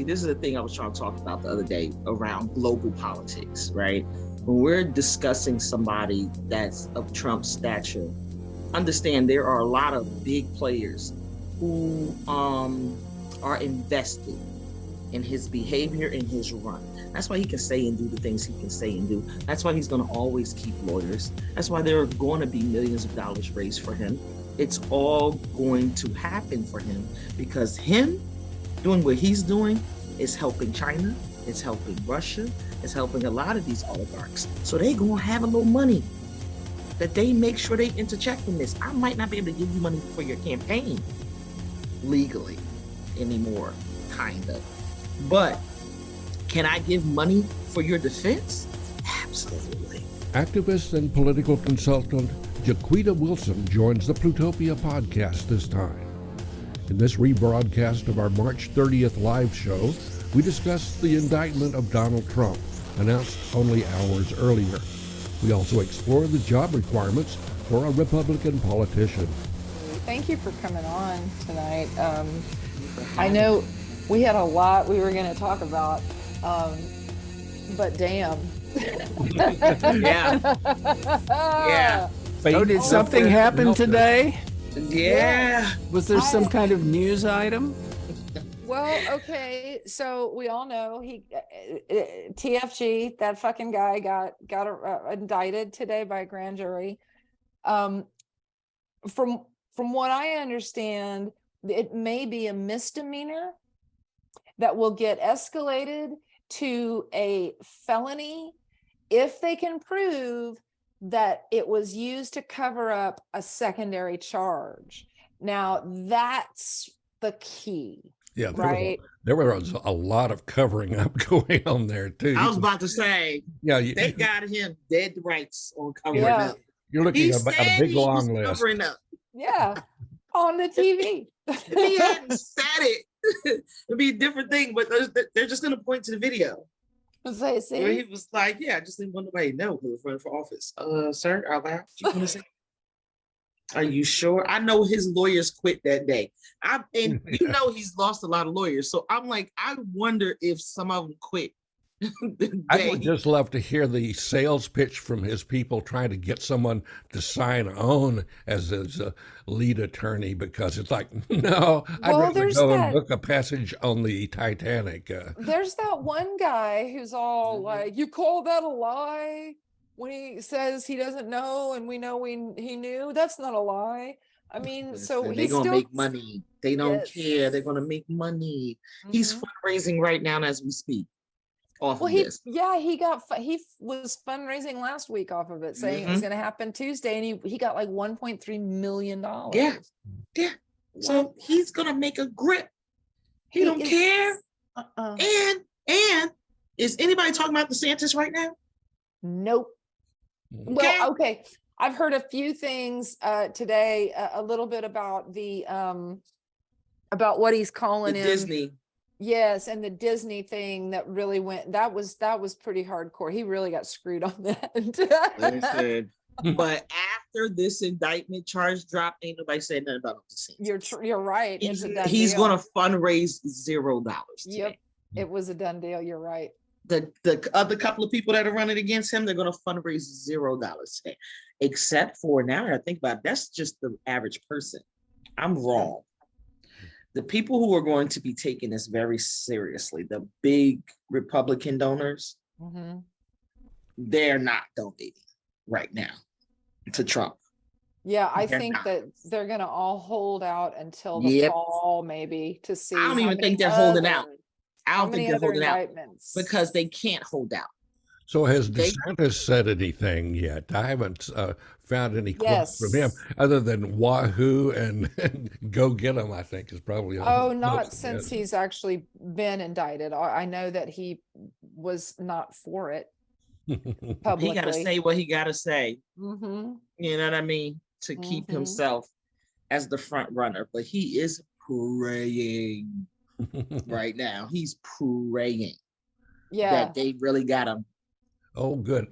this is the thing I was trying to talk about the other day around global politics, right? When we're discussing somebody that's of Trump's stature, understand there are a lot of big players who are invested in his behavior and his run. That's why he can say and do the things he can say and do. That's why he's going to always keep lawyers. That's why there are going to be millions of dollars raised for him. It's all going to happen for him because him doing what he's doing is helping China, it's helping Russia, it's helping a lot of these oligarchs. So they going to have a little money that they make sure they interject in this. I might not be able to give you money for your campaign legally anymore, kind of. But can I give money for your defense? Absolutely. Activist and political consultant Jaquita Wilson joins the Plutopia podcast this time. In this rebroadcast of our March 30th live show, we discuss the indictment of Donald Trump, announced only hours earlier. We also explore the job requirements for a Republican politician. Thank you for coming on tonight. I know we had a lot we were going to talk about, but damn. Yeah. Yeah. Oh, did something happen today? Yeah. Was there some kind of news item? Well, okay. So we all know TFG, that fucking guy got indicted today by a grand jury. From what I understand, it may be a misdemeanor that will get escalated to a felony if they can prove that it was used to cover up a secondary charge. Now, that's the key. Yeah, right. There was a lot of covering up going on there too. I was about to say, yeah, they got him dead rights on covering up. You're looking at a big long list. Covering up. Yeah, on the TV. If he hadn't said it, it'd be a different thing. But they're just going to point to the video. Say, see? Where he was like, "Yeah, I just didn't want nobody to know who was running for office." Sir, out loud, you want to say? Are you sure? I know his lawyers quit that day. And you know he's lost a lot of lawyers. So I'm like, I wonder if some of them quit. I would just love to hear the sales pitch from his people trying to get someone to sign on as his lead attorney, because it's like, no, I'd rather go and book a passage on the Titanic. There's that one guy who's all like, you call that a lie? When he says he doesn't know and we know he knew, that's not a lie. I mean, so they're going to make money. They don't care. They're going to make money. Mm-hmm. He's fundraising right now as we speak. Off of this. He was fundraising last week off of it, saying it was going to happen Tuesday, and he got like $1.3 million. Yeah. So he's going to make a grip. He don't care. And is anybody talking about DeSantis right now? Nope. Well, okay. I've heard a few things today, a little bit about the about what he's calling in Disney. Yes, and the Disney thing that really went, that was pretty hardcore. He really got screwed on that. Listen, but after this indictment charge dropped, ain't nobody saying nothing about DeSantis. You're right. He's going to fundraise $0 today. Yep, it was a done deal. You're right. The other couple of people that are running against him, they're going to fundraise $0 today. Except for, now that I think about it, that's just the average person. I'm wrong. The people who are going to be taking this very seriously, the big Republican donors, they're not donating right now to Trump. Yeah, I think that they're going to all hold out until the fall, maybe, to see. I don't even think they're holding out. I don't think they're holding out because they can't hold out. So has DeSantis said anything yet? I haven't found any quotes from him other than wahoo and go get him, I think is probably. Not since he's actually been indicted. I know that he was not for it publicly. He got to say what he got to say. You know what I mean? To keep himself as the front runner. But he is praying right now. He's praying that they really got him. Oh, good.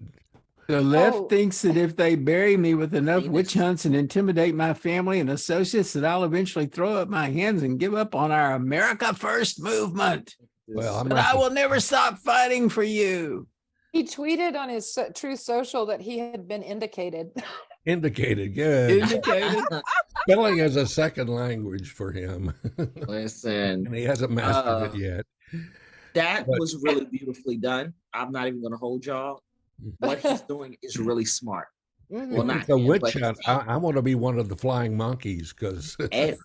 The left thinks that if they bury me with enough witch hunts and intimidate my family and associates, that I'll eventually throw up my hands and give up on our America First movement. Well, I'm But I will never stop fighting for you. He tweeted on his Truth Social that he had been indicated. indicated. Good. Indicated. Spelling is a second language for him, Listen, and he hasn't mastered it yet. that But- was really beautifully done. I'm not even going to hold y'all. What he's doing is really smart. Mhm. Well, If not it's a him, witch but his hunt, team. I want to be one of the flying monkeys because And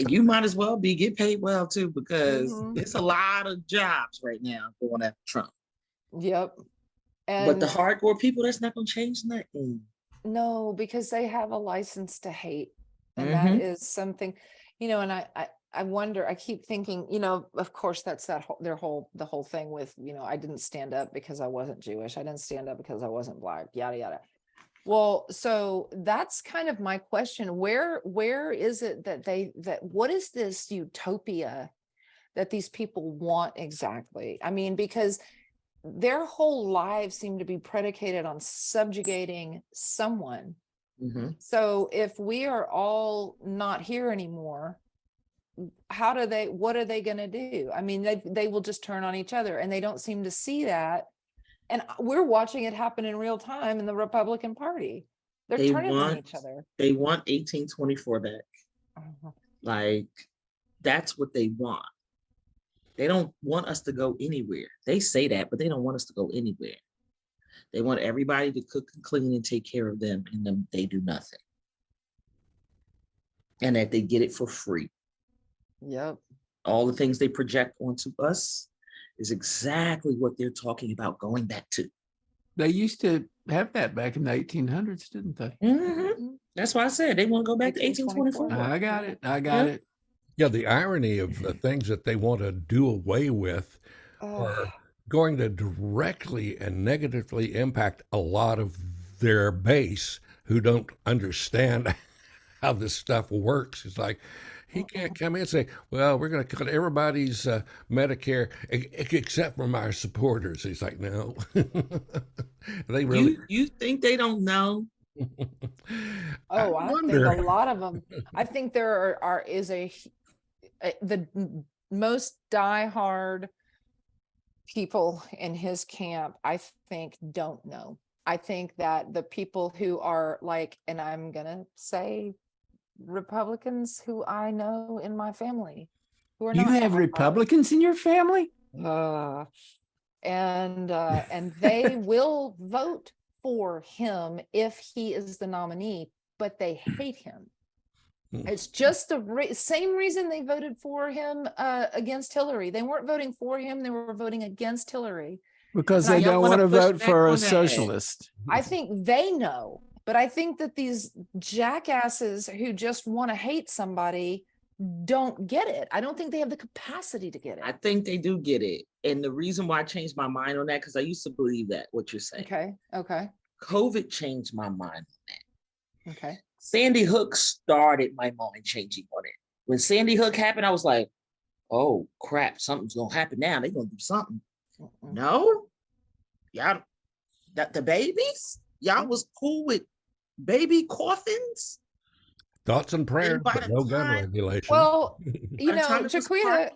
you might as well get paid well too, because Mhm. it's a lot of jobs right now going after Trump. Yep. But the And hardcore people, that's not going to change nothing. no, because they have a license to hate. And that Mhm. is something, and I wonder, I keep thinking, of course that's the whole thing with, I didn't stand up because I wasn't Jewish. I didn't stand up because I wasn't Black, yada, yada. Well, so that's kind of my question. Where is it that what is this utopia that these people want exactly? I mean, because their whole lives seem to be predicated on subjugating someone. Mhm. So if we are all not here anymore, what are they going to do? I mean, they will just turn on each other, and they don't seem to see that. And we're watching it happen in real time in the Republican Party. They're They turning on want each other. they want 1824 back. Uh-huh. Like, that's what they want. They don't want us to go anywhere. They say that, but they don't want us to go anywhere. They want everybody to cook and clean and take care of them, and then they do nothing. And that they get it for free. Yep. All the things they project onto us is exactly what they're talking about going back to. They used to have that back in the 1800s, didn't they? Mhm. That's why I said they want to go back to 1824. I got it. I got it. yeah, the irony of the things that they want to do away with are going to directly and negatively impact a lot of their base who don't understand how this stuff works. It's like, he can't come in and say, well, we're going to cut everybody's Medicare except for my supporters. He's like, no. They really. You think they don't know? I think a lot of them. I think there is the most diehard people in his camp, I think, don't know. I think that the people who are like, and I'm gonna say Republicans who I know in my family who are You not have diehard. Republicans in your family? And they will vote for him if he is the nominee, but they hate him. It's just the same reason they voted for him against Hillary. They weren't voting for him, they were voting against Hillary. Because And they don't want to push vote back for on a that. socialist. I think they know, but I think that these jackasses who just want to hate somebody don't get it. I don't think they have the capacity to get it. I think they do get it. And the reason why I changed my mind on that, because I used to believe that, what you're saying. Okay. COVID changed my mind on that. Okay. Sandy Hook started my mind changing on it. When Sandy Hook happened, I was like, oh crap, something's gonna happen now. They're gonna do something. No, y'all, that the babies, y'all was cool with baby coffins. Thoughts and prayers, by but the no gun time- regulation. Well, By the time it was Jacquita,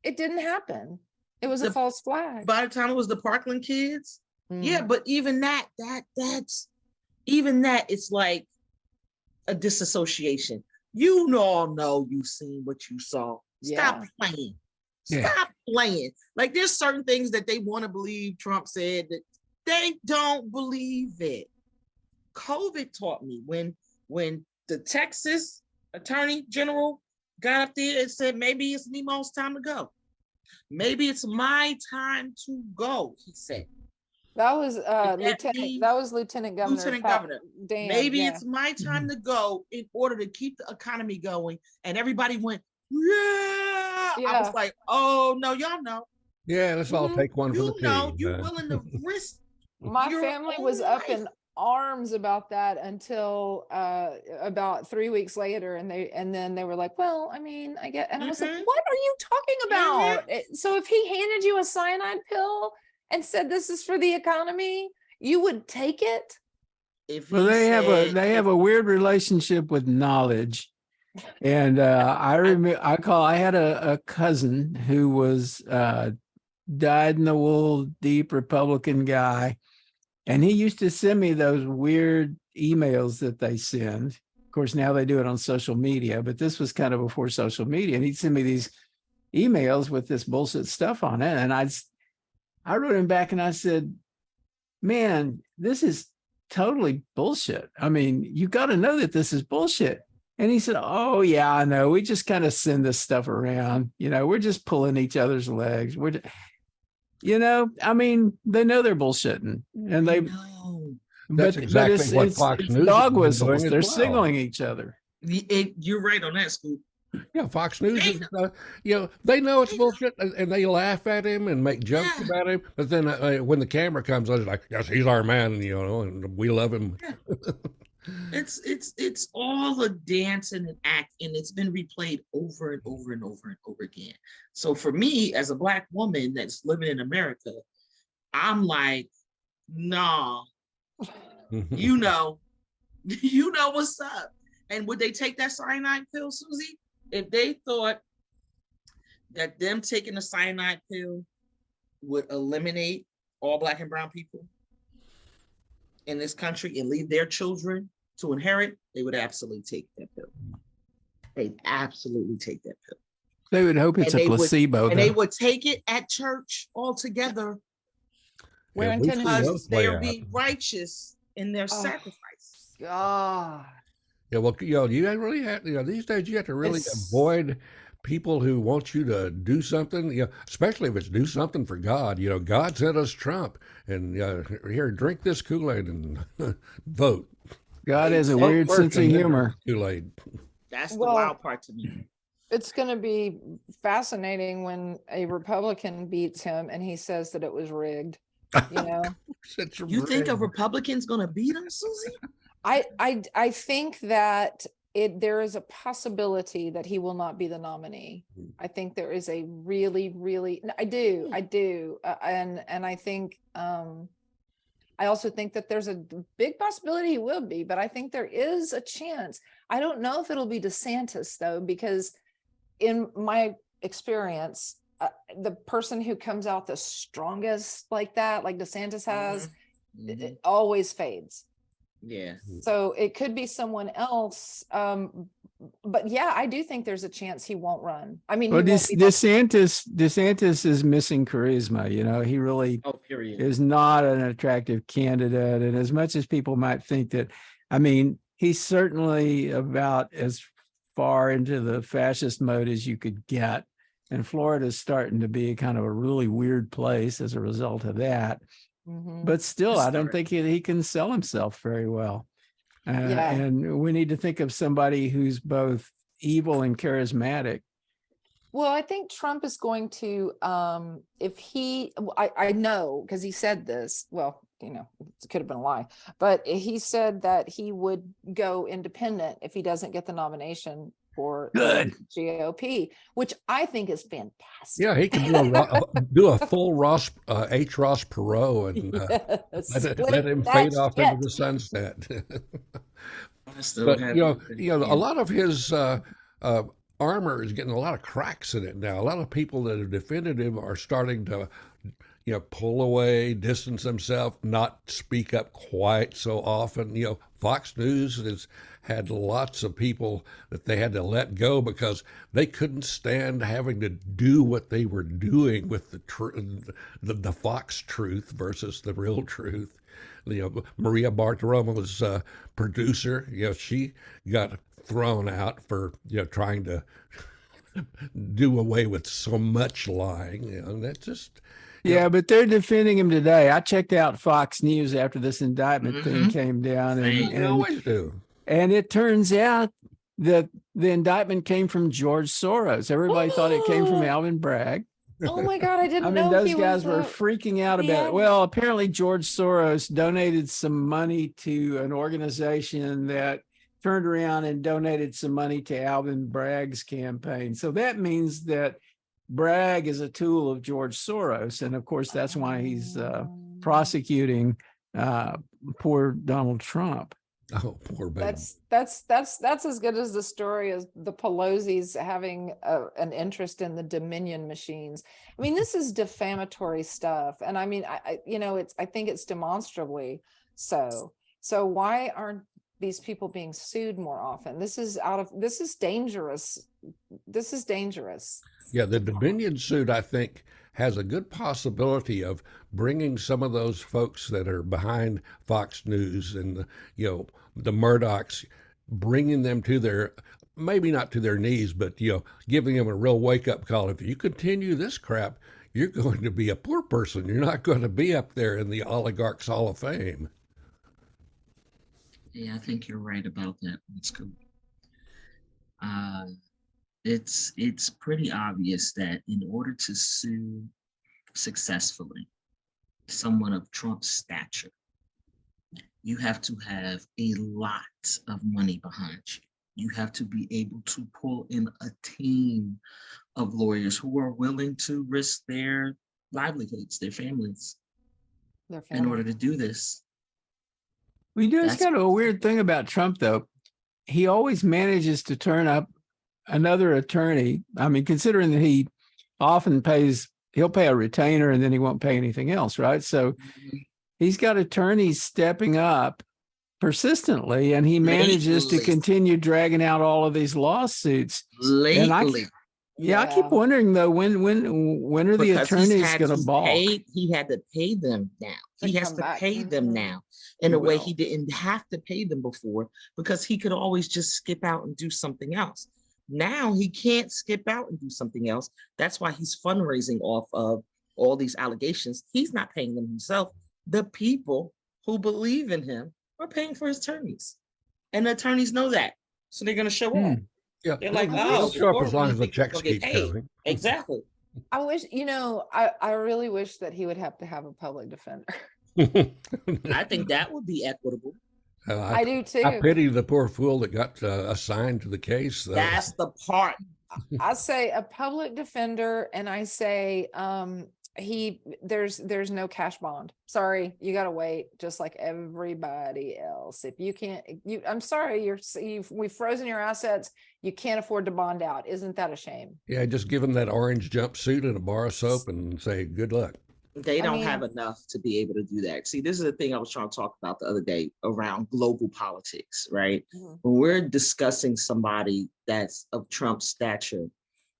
it didn't happen. It was a false flag. By the time it was the Parkland kids, yeah, Mm. but even that's it's like a disassociation. You all know you've seen what you saw. Stop playing. Yeah. Stop playing. Like, there's certain things that they want to believe Trump said that they don't believe it. COVID taught me when the Texas Attorney General got up there and said, maybe it's Nemo's time to go. Maybe it's my time to go, he said. That was means Lieutenant Governor. Lieutenant Governor. Dan, Maybe it's my time to go in order to keep the economy going. And everybody went, yeah. I was like, oh no, y'all know. Yeah, let's all take one for the team. You're willing to risk. My your family own was up life. in arms about that until about 3 weeks later, and then they were like, well, I mean, I get, and I was like, what are you talking about? So if he handed you a cyanide pill and said this is for the economy, you would take it? Well, they have a weird relationship with knowledge. And I had a cousin who was dyed-in-the-wool, deep Republican guy. And he used to send me those weird emails that they send. Of course, now they do it on social media, but this was kind of before social media. And he'd send me these emails with this bullshit stuff on it. And I wrote him back and I said, man, this is totally bullshit. I mean, you got to know that this is bullshit. And he said, oh, yeah, I know. We just kind of send this stuff around. We're just pulling each other's legs. I mean, they know they're bullshitting. And they know. That's exactly what Fox News dog whistles. They're signaling each other. You're right on that, Scoop. Yeah, Fox News is, they know it's bullshit, and they laugh at him and make jokes about him. But then when the camera comes on, it's like, yes, he's our man, and we love him. Yeah. It's all a dance and an act, and it's been replayed over and over and over and over again. So for me, as a Black woman that's living in America, I'm like, nah, you know what's up. And would they take that cyanide pill, Susie? If they thought that them taking a cyanide pill would eliminate all Black and brown people in this country and leave their children to inherit, they would absolutely take that pill. They'd absolutely take that pill. They would hope it's a placebo. And they would take it at church altogether. Because they'll be righteous in their sacrifice. God. Yeah, well, you really have, these days you have to really avoid people who want you to do something, especially if it's do something for God. God sent us Trump, and here, drink this Kool-Aid and vote. God has a weird sense of humor. Kool-Aid. That's the wild part to me. It's going to be fascinating when a Republican beats him and he says that it was rigged. You think a Republican's going to beat him, Susie? I think that there is a possibility that he will not be the nominee. I think there is a really, I do. And I think, I also think that there's a big possibility he will be, but I think there is a chance. I don't know if it'll be DeSantis though, because in my experience, the person who comes out the strongest like that, like DeSantis has, it always fades. Yeah. So it could be someone else. But yeah, I do think there's a chance he won't run. I mean, DeSantis is missing charisma. He really is not an attractive candidate. And as much as people might think that, I mean, he's certainly about as far into the fascist mode as you could get. And Florida is starting to be kind of a really weird place as a result of that. But still, I don't think he can sell himself very well. And we need to think of somebody who's both evil and charismatic. Well, I think Trump is going to, I know, because he said this, well, it could have been a lie, but he said that he would go independent if he doesn't get the nomination for GOP, which I think is fantastic. Yeah, he can do a full Ross Perot and let him fade off into the sunset. But a lot of his armor is getting a lot of cracks in it now. A lot of people that have defended him are starting to pull away, distance themselves, not speak up quite so often. Fox News has had lots of people that they had to let go because they couldn't stand having to do what they were doing with the Fox truth versus the real truth. Maria Bartiromo's producer, she got thrown out for trying to do away with so much lying. That's just. Yeah, but they're defending him today. I checked out Fox News after this indictment thing came down, and always do. And it turns out that the indictment came from George Soros. Everybody thought it came from Alvin Bragg. Oh my God, I didn't know. Those guys were freaking out about it. Well, apparently George Soros donated some money to an organization that turned around and donated some money to Alvin Bragg's campaign. So that means that Bragg is a tool of George Soros. And of course, that's why he's prosecuting poor Donald Trump. Oh, poor baby. That's as good as the story as the Pelosi's having an interest in the Dominion machines. I mean, this is defamatory stuff, and I mean, I think it's demonstrably so. So why aren't these people being sued more often? This is dangerous. This is dangerous. Yeah, the Dominion suit, I think, has a good possibility of bringing some of those folks that are behind Fox News and the Murdochs, bringing them to their, maybe not to their knees, but giving them a real wake up call. If you continue this crap, you're going to be a poor person. You're not going to be up there in the oligarchs Hall of Fame. Yeah, I think you're right about that. Let's go. It's pretty obvious that in order to sue successfully someone of Trump's stature, you have to have a lot of money behind you. You have to be able to pull in a team of lawyers who are willing to risk their livelihoods, their families, in order to do this. We do. It's kind of a weird thing about Trump, though. He always manages to turn up another attorney. I mean, considering that he often he'll pay a retainer and then he won't pay anything else, right? So he's got attorneys stepping up persistently, and he manages to continue dragging out all of these lawsuits. Lately. I keep wondering though, when are the attorneys going to balk? He had to pay them now. He has to pay them now in a way he didn't have to pay them before, because he could always just skip out and do something else. Now he can't skip out and do something else. That's why he's fundraising off of all these allegations. He's not paying them himself. The people who believe in him are paying for his attorneys, and the attorneys know that, so they're going to show up. Yeah, they're like, "Oh, show up as long as the checks keep coming." Exactly. I wish, I really wish that he would have to have a public defender. I think that would be equitable. I do too. I pity the poor fool that got assigned to the case, though. That's the part. I say a public defender, and I say there's no cash bond. Sorry, you got to wait, just like everybody else. If you can't, I'm sorry, we've frozen your assets. You can't afford to bond out. Isn't that a shame? Yeah, just give them that orange jumpsuit and a bar of soap and say good luck. They don't have enough to be able to do that. See, this is the thing I was trying to talk about the other day around global politics, right? Mm-hmm. When we're discussing somebody that's of Trump's stature,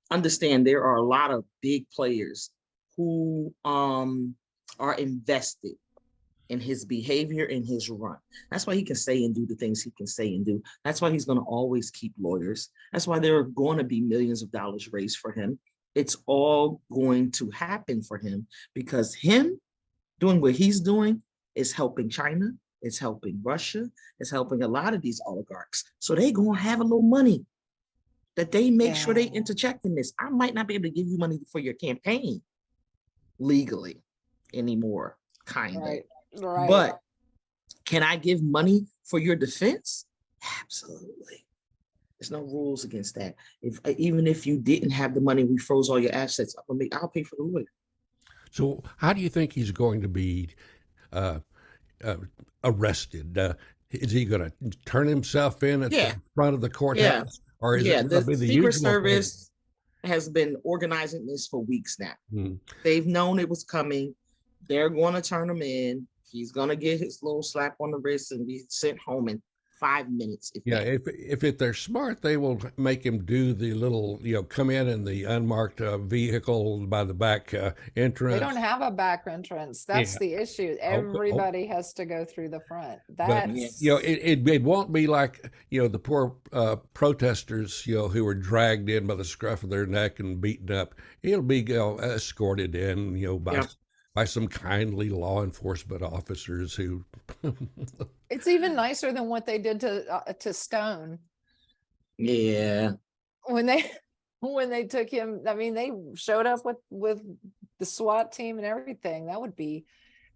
understand there are a lot of big players who are invested in his behavior, in his run. That's why he can say and do the things he can say and do. That's why he's going to always keep lawyers. That's why there are going to be millions of dollars raised for him. It's all going to happen for him, because him doing what he's doing is helping China, it's helping Russia, it's helping a lot of these oligarchs. So they going to have a little money that they make sure they interject in this. I might not be able to give you money for your campaign legally anymore, kind of. Right. But can I give money for your defense? Absolutely. There's no rules against that. Even if you didn't have the money, we froze all your assets. I'll pay for the lawyer. So how do you think he's going to be arrested? Is he going to turn himself in at the front of the courthouse? Or is it going to be the Secret Service has been organizing this for weeks now. They've known it was coming. They're going to turn him in. He's going to get his little slap on the wrist and be sent home in 5 minutes. If they're smart, they will make him do the little, come in the unmarked vehicle by the back entrance. They don't have a back entrance. That's the issue. Everybody has to go through the front. It won't be like, the poor protesters, who were dragged in by the scruff of their neck and beaten up. It'll be escorted in, by some kindly law enforcement officers who. It's even nicer than what they did to Stone. Yeah. When they took him, I mean, they showed up with the SWAT team and everything. That would be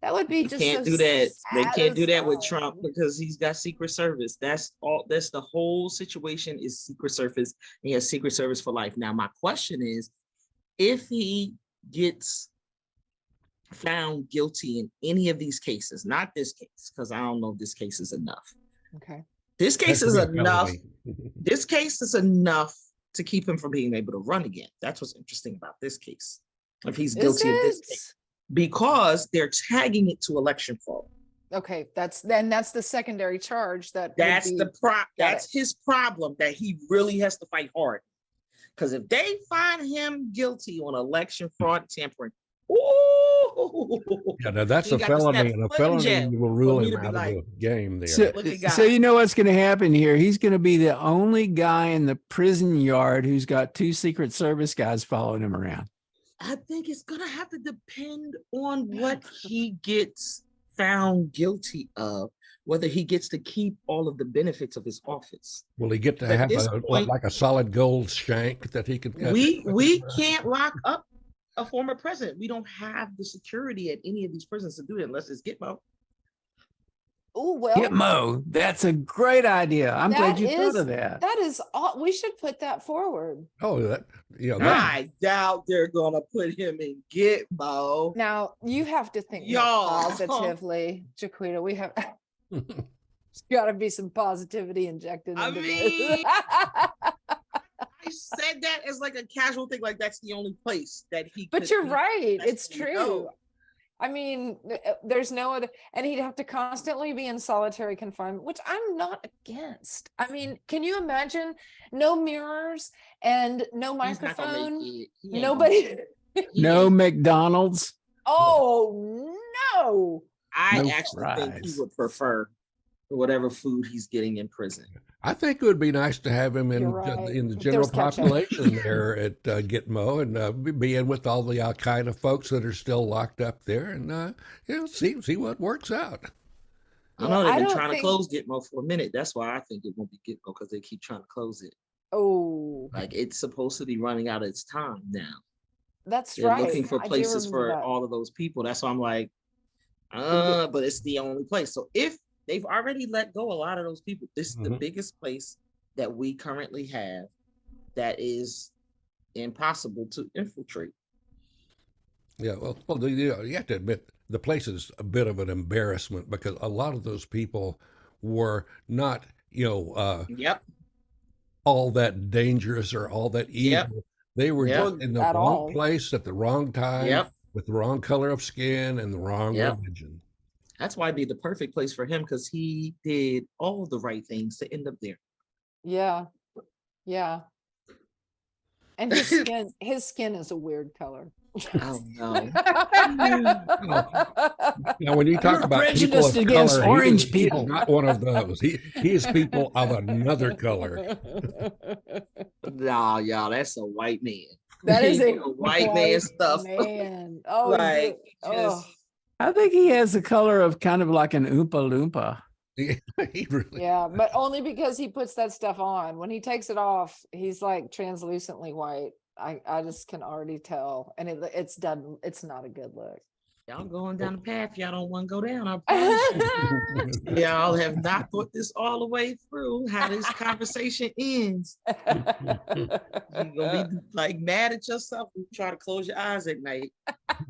just. Can't do that. They can't do that with Trump because he's got Secret Service. That's all. That's the whole situation is Secret Service. And he has Secret Service for life. Now, my question is, if he gets found guilty in any of these cases, not this case, because I don't know if this case is enough, Okay. This case Has is to be a enough. felony. This case is enough to keep him from being able to run again. That's what's interesting about this case. If he's Is guilty of this it? case, because they're tagging it to election fraud. Okay, that's the secondary charge that would That's be, that's his problem that he really has to fight hard. Because if they find him guilty on election fraud tampering, ooh, Yeah, now that's he a got to step felony, and a foot in felony jail will for rule me him to be out of like, the game there. So, look at so God. you know what's going to happen here? He's going to be the only guy in the prison yard who's got 2 Secret Service guys following him around. I think it's gonna have to depend on what he gets found guilty of, whether he gets to keep all of the benefits of his office. Will he get to At have this point, like a solid gold shank that he can? we can't lock up a former president. We don't have the security at any of these prisons to do it unless it's Gitmo. oh, well, Gitmo, that's a great idea. I'm glad you thought of that. That is all. We should put that forward. Oh, that I doubt they're gonna put him in Gitmo. Now you have to think more Y'all. positively, Jaquita. We have there's got to be some positivity injected I into mean, this. I said that as like a casual thing, like that's the only place that he. But could you're be right. It's successfully true. go. I mean, there's no other, and he'd have to constantly be in solitary confinement, which I'm not against. I mean, can you imagine no mirrors and no He's not gonna microphone? make it. He ain't Nobody. No McDonald's. Oh no. I No actually think he fries. would prefer whatever food he's getting in prison. I think it would be nice to have him You're right. in the If general there's ketchup. population there at Gitmo, and be in with all the Al Qaeda folks that are still locked up there, and see what works out. I know I they've been don't trying to think- close Gitmo for a minute. That's why I think it won't be Gitmo, because they keep trying to close it. Oh, Like it's supposed to be running out of its time now. that's They're right. looking for I do places remember for that. all of those people. That's why I'm like, but it's the only place. So if they've already let go a lot of those people, this is the Mhm. biggest place that we currently have that is impossible to infiltrate. Yeah, well, you have to admit the place is a bit of an embarrassment because a lot of those people were not, Yep. all that dangerous or all that evil. Yep. They were Yep. just in the At wrong all. place at the wrong time, Yep. with the wrong color of skin and the wrong Yep. religion. That's why it'd be the perfect place for him, because he did all of the right things to end up there. Yeah. Yeah. And his skin is a weird color. Oh no. Now, when you talk You're about people prejudiced of against color, orange he is people. not one of those. He is people of another color. No, y'all, that's a white man. That is a white man stuff. Man. Oh, Like oh. just I think he has the color of kind of like an Oompa Loompa. He really. Yeah, but only because he puts that stuff on. When he takes it off, he's like translucently white. I just can already tell, and it's done. It's not a good look. y'all going down the path y'all don't want to go down. I promise you. Y'all have not thought this all the way through, how this conversation ends. You're gonna be like mad at yourself when you try to close your eyes at night.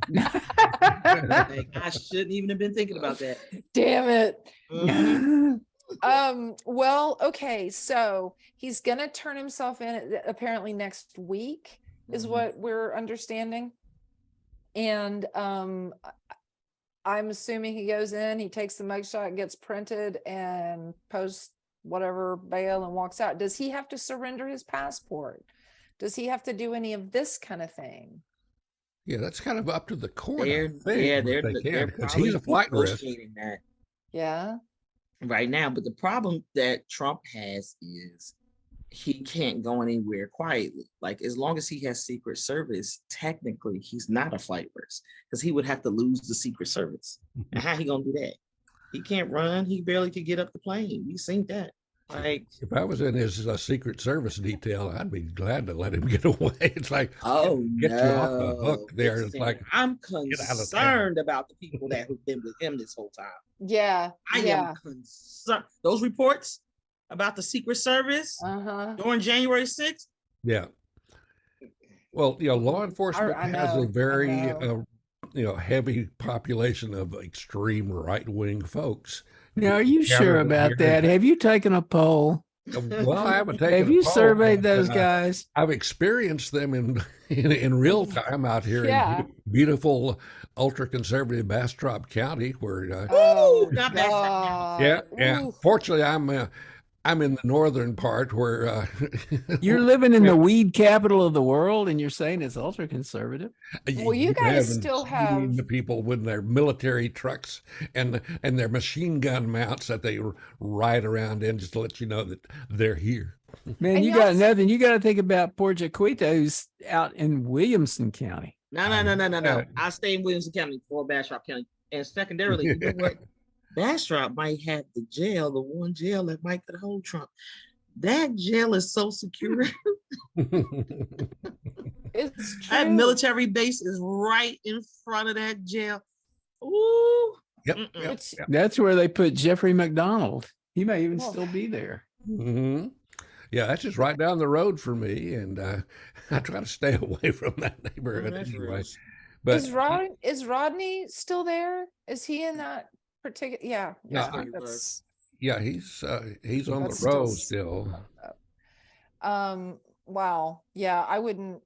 Like, I shouldn't even have been thinking about that. Damn it. Mhm. Well, okay, so he's gonna turn himself in apparently next week, is Mhm. what we're understanding. And I'm assuming he goes in, he takes the mugshot, gets printed, and posts whatever bail and walks out. Does he have to surrender his passport? Does he have to do any of this kind of thing? Yeah, that's kind of up to the court. I They're think, yeah, if they're they can, they're because probably he's a flight risk. negotiating that Yeah. right now. But the problem that Trump has is he can't go anywhere quietly. Like as long as he has Secret Service, technically he's not a flight risk, because he would have to lose the Secret Service. And how he gonna do that? He can't run. He barely could get up the plane. We seen that. Like, If I was in his Secret Service detail, I'd be glad to let him get away. It's like, oh get no, you off the hook there. It's Listen, like, I'm out of town. concerned about the people that have been with him this whole time. Yeah. I yeah. am concerned. Those reports about the Secret Service Uh-huh. during January 6th. yeah. Well, law enforcement I has know, a I very, know. heavy population of extreme right-wing folks. Now, are you sure about that? Have you taken a poll? Well, I haven't taken. Have you a poll, surveyed but, those guys? I've experienced them in real time out here Yeah. in beautiful, ultra conservative Bastrop County, where Oh, not bad. yeah, God. yeah. Ooh. Fortunately, I'm in the northern part where You're living in the weed capital of the world, and you're saying it's ultra conservative. Well, you guys haven't still seen have the people with their military trucks and their machine gun mounts that they ride around in, just to let you know that they're here. Man, And you y'all got s- nothing. You got to think about poor Jacquita, who's out in Williamson County. No. I stay in Williamson County before Bastrop County. And secondarily, you know what? Bastrop might have the one jail that might could hold Trump. That jail is so secure. it's That true. military base is right in front of that jail. Ooh. Yep, Mm-mm. yep, It's- yep. That's where they put Jeffrey McDonald. He may even Well, still be there. Hmm. Yeah, that's just right down the road for me, and I try to stay away from that neighborhood that's anyway. real. But is Rodney still there? Is he in that particular? Yeah, No, yeah. I- That's yeah, he's on That's the road still still. wow. Yeah, I wouldn't.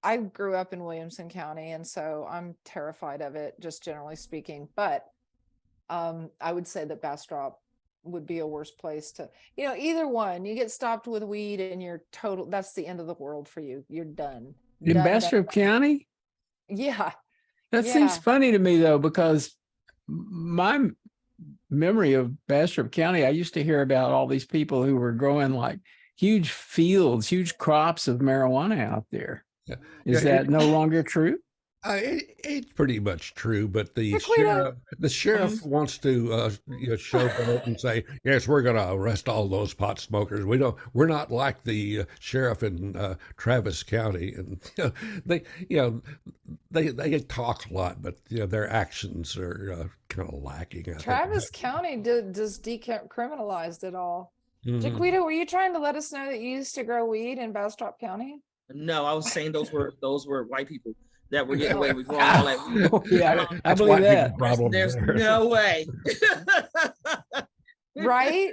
I grew up in Williamson County, and so I'm terrified of it, just generally speaking. But I would say that Bastrop would be a worse place to, either one. You get stopped with weed, and you're total. That's the end of the world for you. You're done. In Done, done. Bastrop County? Yeah. That Yeah. seems funny to me, though, because my memory of Bastrop County, I used to hear about all these people who were growing like huge fields, huge crops of marijuana out there. Yeah. Is Yeah, that no longer true? It's pretty much true, but Jacquita. the sheriff wants to showboat and say, yes, we're going to arrest all those pot smokers. We're not like the sheriff in Travis County, and they talk a lot, but their actions are kind of lacking. I Travis think. County just decriminalized it all. Mhm. Jacquita, were you trying to let us know that you used to grow weed in Bastrop County? No, I was saying those were white people that were getting away with growing all that weed. Oh, yeah, I That's believe white that. people's problem There's there. no way. Right?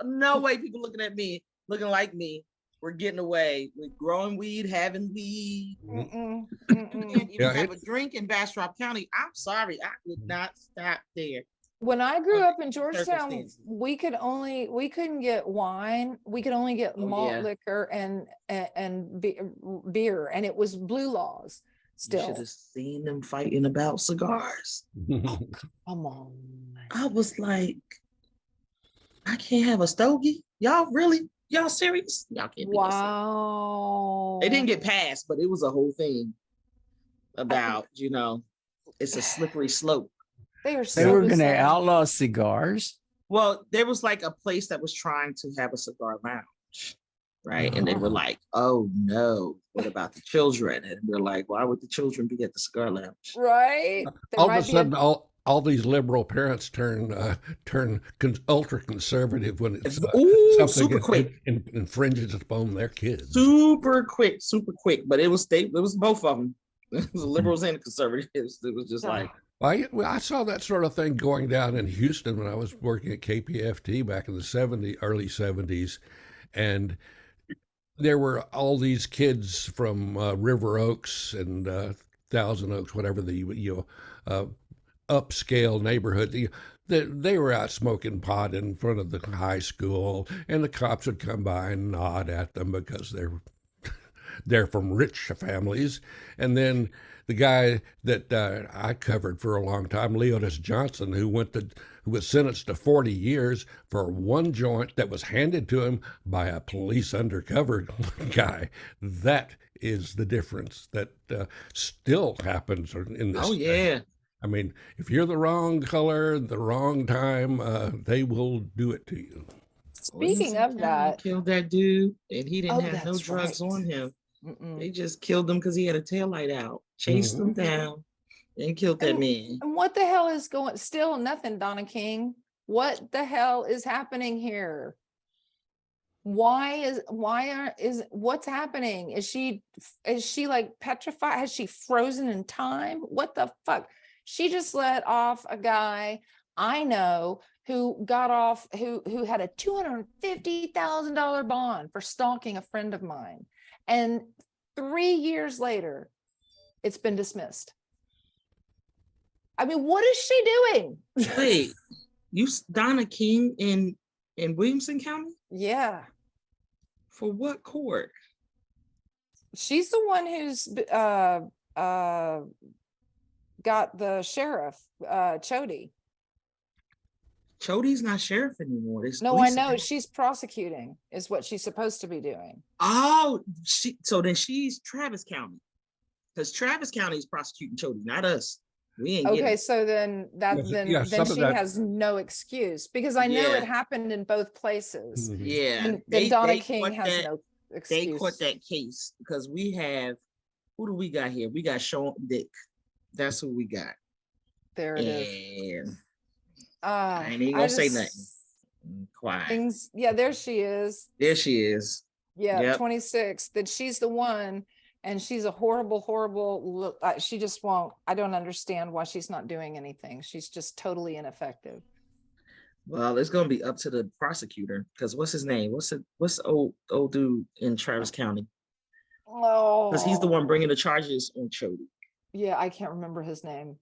No way people looking at me, looking like me, were getting away with growing weed, having weed. Mm-mm, Can't mm-mm. even Yeah, have a drink in Bastrop County. I'm sorry, I would not stop there. When I grew Under up in Georgetown, circumstances. we couldn't get wine. We could only get Oh, malt yeah. liquor and beer, and it was blue laws You should still. have seen them fighting about cigars. Come on. I was like, I can't have a stogie. Y'all serious? Y'all can't be this serious. Wow. It didn't get passed, but it was a whole thing about, it's a slippery slope. They were They were going to bizarre. outlaw cigars. Well, there was like a place that was trying to have a cigar lounge, right? And they were like, oh no, what about the children? And we're like, why would the children be at the cigar lounge? Right? There All of might a be sudden, all these liberal parents turn ultra conservative when it's something super quick. Infringes upon their kids. Super quick. But it was both of them. It was the liberals and the conservatives. It was just like, I saw that sort of thing going down in Houston when I was working at KPFT back in the early 70s. And there were all these kids from River Oaks and Thousand Oaks, whatever the upscale neighborhood. They were out smoking pot in front of the high school, and the cops would come by and nod at them because they're from rich families. And then the guy that I covered for a long time, Leonis Johnson, who was sentenced to 40 years for one joint that was handed to him by a police undercover guy. That is the difference that still happens in this. oh yeah. I mean, if you're the wrong color, the wrong time, they will do it to you. Speaking of that, killed that dude, and he didn't Oh, have no that's drugs right. on him. mm-mm. They just killed him because he had a taillight out, chased him down, and killed that man. And what the hell is going? Still nothing, Donna King. What the hell is happening here? What's happening? Is she like petrified? Has she frozen in time? What the fuck? She just let off a guy I know who got off, who had a $250,000 bond for stalking a friend of mine. And 3 years later, it's been dismissed. I mean, what is she doing? Wait, Donna King in Williamson County? Yeah. For what court? She's the one who's got the sheriff, Chody. Chody's not sheriff anymore. No, I know. She's prosecuting is what she's supposed to be doing. Oh, so then she's Travis County. Because Travis County is prosecuting Chody, not us. We ain't Okay, so then she has no excuse, because I know it happened in both places. Yeah. And then Donna King has no excuse. They caught that case because we have, who do we got here? We got Sean Dick. That's who we got. There it is. I ain't gonna say nothing. Quiet. There she is. There she is. Yeah, yep. 26. That she's the one, and she's a horrible. She just won't. I don't understand why she's not doing anything. She's just totally ineffective. Well, it's gonna be up to the prosecutor, because what's his name? What's the old dude in Travis County? Oh, because he's the one bringing the charges on Chody. Yeah, I can't remember his name.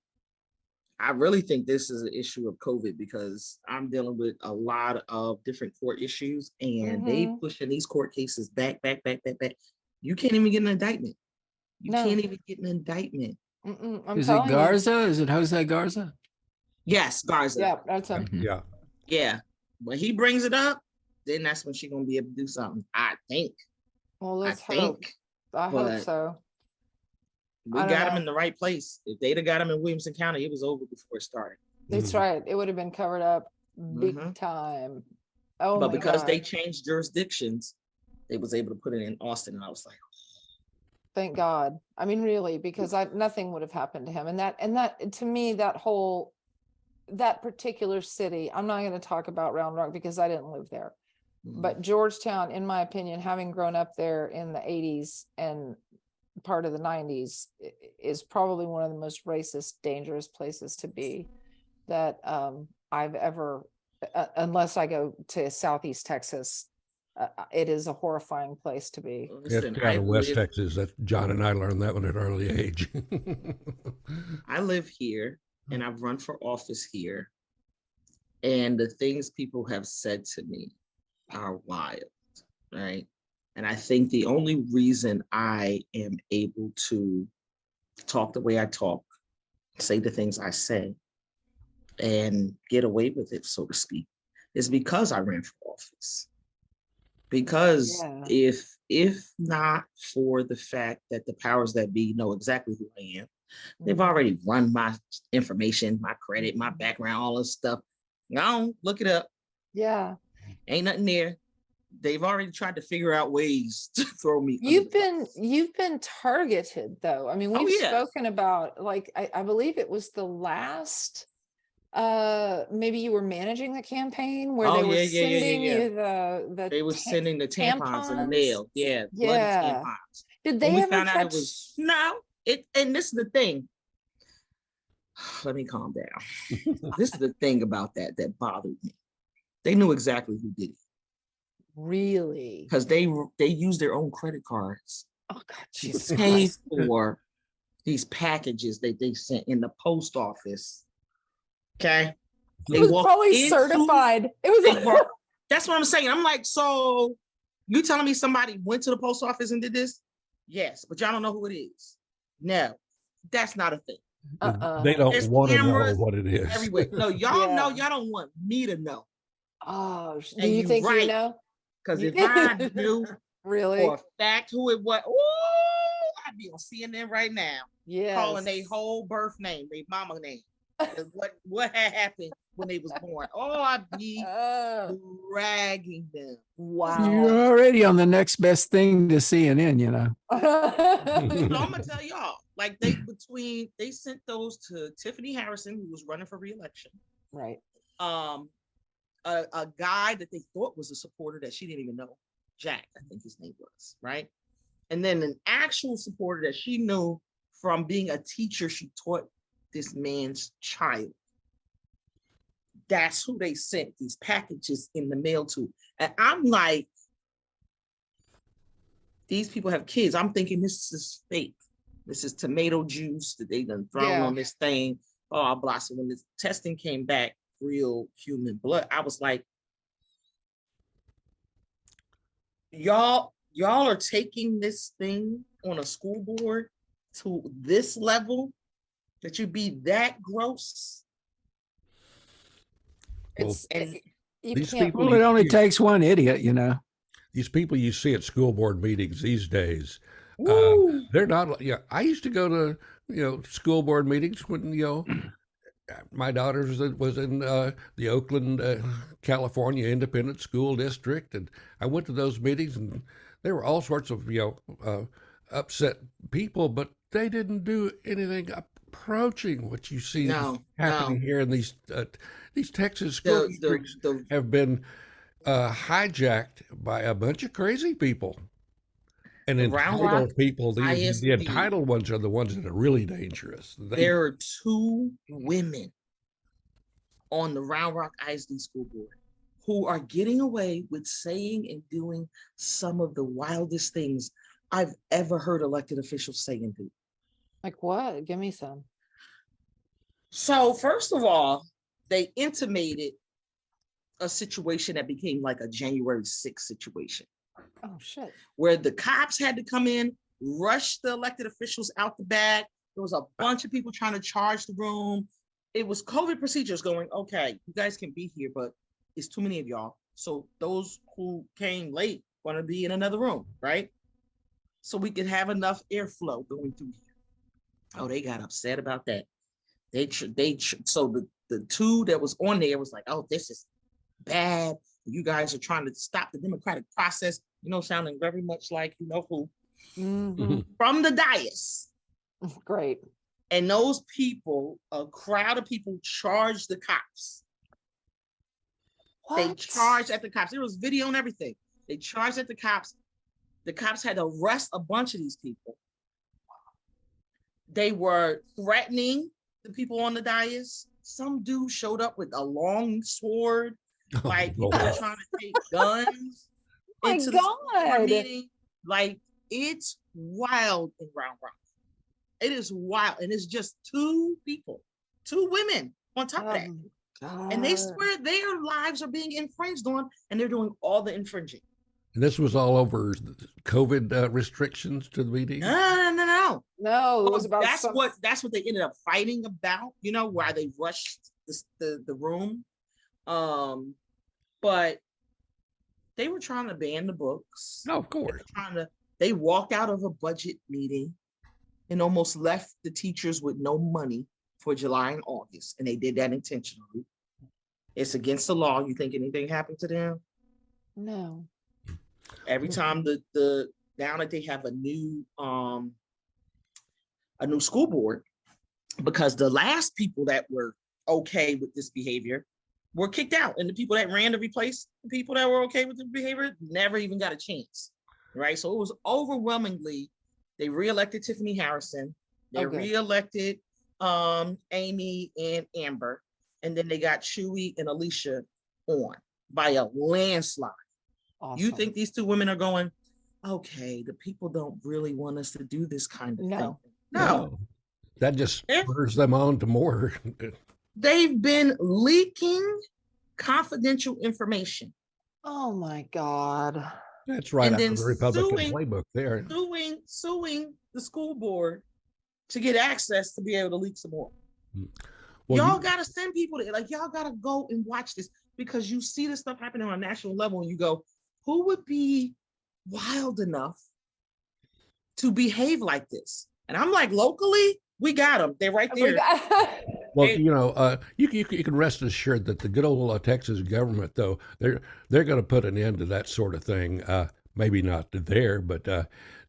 I really think this is an issue of COVID, because I'm dealing with a lot of different court issues, and they pushing these court cases back. You can't even get an indictment. You can't even get an indictment. Is it Garza? Is it Jose Garza? Yes, Garza. Yeah, that's him. Yeah. When he brings it up, then that's when she's gonna be able to do something. I think. Well, let's hope. I hope so. We got him in the right place. If they'd have got him in Williamson County, it was over before it started. That's right. It would have been covered up big time. Oh, but because they changed jurisdictions, they was able to put it in Austin, and I was like, thank God. I mean, really, because nothing would have happened to him. And that to me, that particular city, I'm not going to talk about Round Rock because I didn't live there. But Georgetown, in my opinion, having grown up there in the 80s and part of the 90s, is probably one of the most racist, dangerous places to be that I've ever, unless I go to Southeast Texas, it is a horrifying place to be. Listen, out of West Texas. That John and I learned that one at an early age. I live here and I've run for office here, and the things people have said to me are wild, right? And I think the only reason I am able to talk the way I talk, say the things I say, and get away with it, so to speak, is because I ran for office. Because if not for the fact that the powers that be know exactly who I am, they've already run my information, my credit, my background, all this stuff. Now look it up. Yeah. Ain't nothing there. They've already tried to figure out ways to throw me. You've been targeted though. I mean, we've spoken about, like, I believe it was the last, maybe you were managing the campaign where they were sending you the they were sending the tampons in the mail. Yeah. Tampons. Did they ever found out it was and this is the thing. Let me calm down. This is the thing about that bothered me. They knew exactly who did it. Really? Because they use their own credit cards. Oh God, Jesus to pay for these packages that they sent in the post office. Okay, it was probably certified. It was. That's what I'm saying. I'm like, so you telling me somebody went to the post office and did this? Yes, but y'all don't know who it is. No, that's not a thing. They don't want to know what it is. Everywhere. No, y'all know. Y'all don't want me to know. Oh, do you think you know? Because if I knew really for a fact who it was, oh, I'd be on CNN right now. Yeah, calling their whole birth name, their mama name, what had happened when they was born. Oh, I'd be dragging them. Wow, you're already on the next best thing to CNN, you know. So I'm gonna tell y'all, like they sent those to Tiffany Harrison, who was running for re-election. Right. A guy that they thought was a supporter that she didn't even know, Jack, I think his name was, right? And then an actual supporter that she knew from being a teacher. She taught this man's child. that's who they sent these packages in the mail to. And I'm like, these people have kids. I'm thinking this is fake. This is tomato juice that they done thrown on this thing. Oh, blah. So when the testing came back, real human blood, I was like, y'all are taking this thing on a school board to this level that you be that gross. It's And you these can't. people- Well, it only takes one idiot, you know. These people you see at school board meetings these days, they're not. Yeah, I used to go to school board meetings when my daughter was in the Oakland, California Independent School District, and I went to those meetings, and there were all sorts of upset people, but they didn't do anything approaching what you see happening here in these Texas school districts have been hijacked by a bunch of crazy people. And entitled people, the entitled ones are the ones that are really dangerous. There are 2 women on the Round Rock ISD school board who are getting away with saying and doing some of the wildest things I've ever heard elected officials say and do. Like what? Give me some. So first of all, they intimated a situation that became like a January 6th situation. Oh shit. Where the cops had to come in, rush the elected officials out the back. There was a bunch of people trying to charge the room. It was COVID procedures going, okay, you guys can be here, but it's too many of y'all. So those who came late want to be in another room, right? So we could have enough airflow going through here. Oh, they got upset about that. So the 2 that was on there was like, oh, this is bad. You guys are trying to stop the democratic process, sounding very much like who from the dais. Great. And those people, a crowd of people, charged the cops. What? They charged at the cops. There was video and everything. They charged at the cops. The cops had to arrest a bunch of these people. They were threatening the people on the dais. Some dude showed up with a long sword. Like people are trying to take guns into the meeting. Like it's wild in Round Rock. It is wild, and it's just 2 people, 2 women on top of that, and they swear their lives are being infringed on, and they're doing all the infringing. And this was all over COVID restrictions to the meeting. No. It was about that's what they ended up fighting about. Why they rushed the room. But they were trying to ban the books. No, of course. They walked out of a budget meeting and almost left the teachers with no money for July and August. And they did that intentionally. It's against the law. You think anything happened to them? No. Every time now that they have a new school board, because the last people that were okay with this behavior were kicked out, and the people that ran to replace the people that were okay with the behavior never even got a chance, right? So it was overwhelmingly, they reelected Tiffany Harrison, they reelected Amy and Amber, and then they got Chewy and Alicia on by a landslide. Awesome. You think these 2 women are going, okay, the people don't really want us to do this kind of thing? No. That just spurs them on to more. They've been leaking confidential information. Oh my God. That's right. And then the Republican playbook there. Suing the school board to get access to be able to leak some more. Well, y'all got to send people to, y'all got to go and watch this, because you see this stuff happening on a national level and you go, who would be wild enough to behave like this? And I'm like, locally, we got them. They're right there. Well, you can rest assured that the good old Texas government, though, they're going to put an end to that sort of thing. Maybe not there, but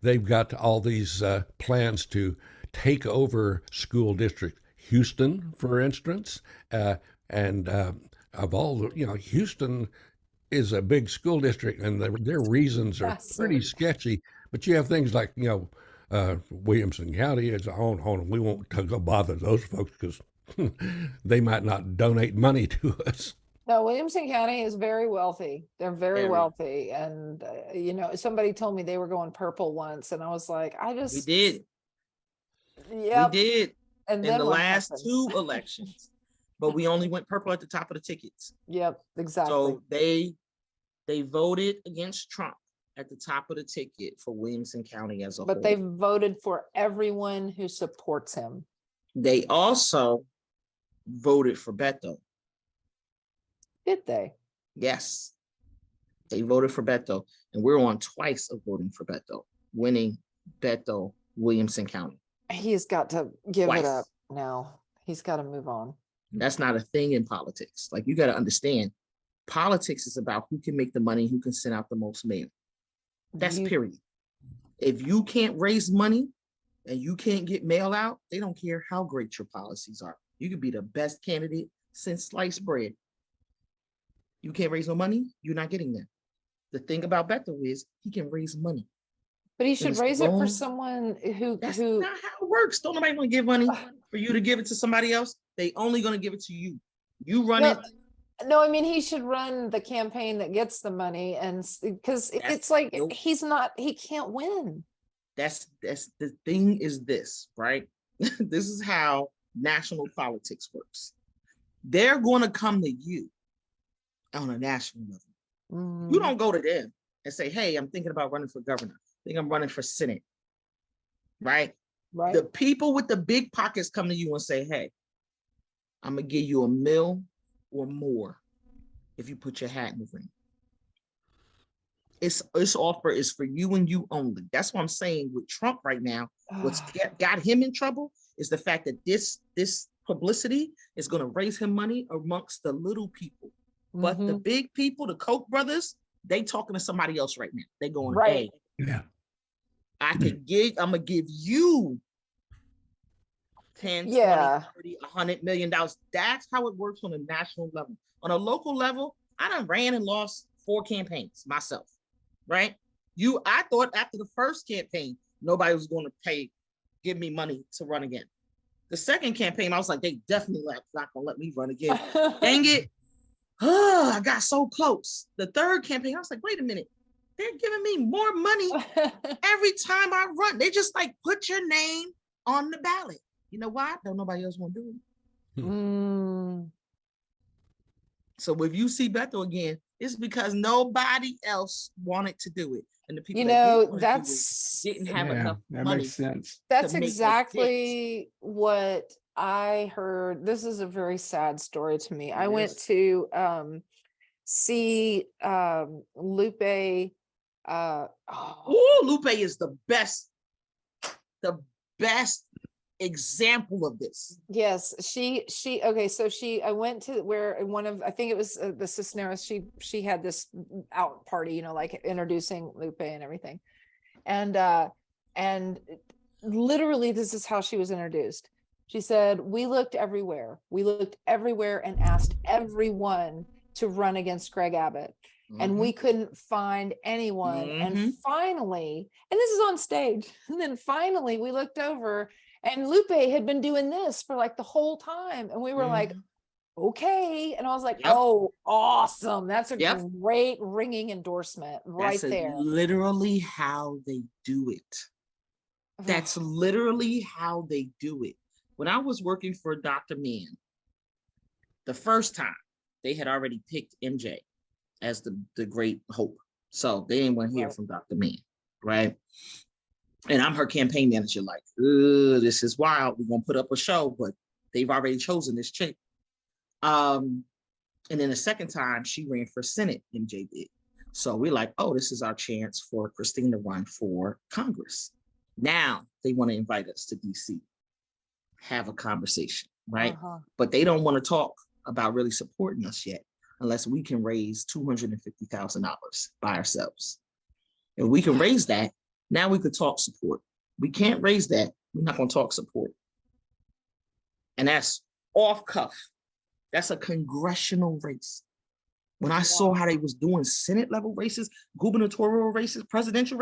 they've got all these plans to take over school districts. Houston, for instance, and of all the, Houston is a big school district, and their reasons are pretty sketchy. But you have things like, Williamson County is on. We won't go bother those folks because They might not donate money to us. No, Williamson County is very wealthy. They're very Very. wealthy. And, you know, somebody told me they were going purple once. And I was like, We did. yep. We did And in then the what last happened? 2 elections. But we only went purple at the top of the tickets. Yep, exactly. So they voted against Trump at the top of the ticket for Williamson County as a whole. But they voted for everyone who supports him. They also voted for Beto. Did they? Yes, they voted for Beto, and we're on twice of voting for Beto, winning Beto, Williamson County. He's got to give Twice. it up now. He's got to move on. That's not a thing in politics. Like, you got to understand, politics is about who can make the money, who can send out the most mail. That's period. If you can't raise money and you can't get mail out, they don't care how great your policies are. You could be the best candidate since sliced bread. You can't raise no money, you're not getting there. The thing about Beto is he can raise money. But he should it's raise it for wrong. someone who That's not how it works. Don't nobody want to give money for you to give it to somebody else. They only going to give it to you. You run it. No, I mean, he should run the campaign that gets the money, and because it's like he can't win. That's the thing is this, right? This is how national politics works. They're going to come to you on a national level. You don't go to them and say, hey, I'm thinking about running for governor. I think I'm running for Senate. Right? Right. The people with the big pockets come to you and say, hey, I'm going to give you $1 million or more if you put your hat in the ring. This offer is for you and you only. That's what I'm saying with Trump right now. What's got him in trouble is the fact that this publicity is going to raise him money amongst the little people. But the big people, the Koch brothers, they talking to somebody else right now. They going, right. Hey, Yeah. I'm gonna give you 10, 20, 30, $100 million. That's how it works on a national level. On a local level, I done ran and lost 4 campaigns myself, right? I thought after the first campaign, nobody was going to give me money to run again. The second campaign, I was like, they definitely not going to let me run again. Dang it. Oh, I got so close. The third campaign, I was like, wait a minute. They're giving me more money every time I run. They just like put your name on the ballot. You know why? Don't nobody else want to do it. So if you see Beto again, it's because nobody else wanted to do it. And the people didn't have enough that money. Makes sense. That's exactly what I heard. This is a very sad story to me. I went to see Lupe. Lupe is the best example of this. Yes, she okay, so I went to where I think it was the Cisneros, she had this out party, you know, like introducing Lupe and everything. And literally this is how she was introduced. She said, we looked everywhere and asked everyone to run against Greg Abbott. And we couldn't find anyone. And finally, and this is on stage, and then finally we looked over and Lupe had been doing this for like the whole time. And we were like, okay. And I was like, oh, awesome. That's a great ringing endorsement right there. That's literally how they do it. That's literally how they do it. When I was working for Dr. Mann, the first time they had already picked MJ as the great hope. So they didn't want to hear from Dr. Mann, right? And I'm her campaign manager, like, this is wild. We're going to put up a show, but they've already chosen this chick. And then the second time she ran for Senate, MJ did. So we're like, oh, this is our chance for Christine to run for Congress. Now they want to invite us to DC, have a conversation, right? But they don't want to talk about really supporting us yet, unless we can raise $250,000 by ourselves. If we can raise that, now we could talk support. We can't raise that, we're not going to talk support. And that's off cuff. That's a congressional race. When I saw how they was doing Senate level races, gubernatorial races, presidential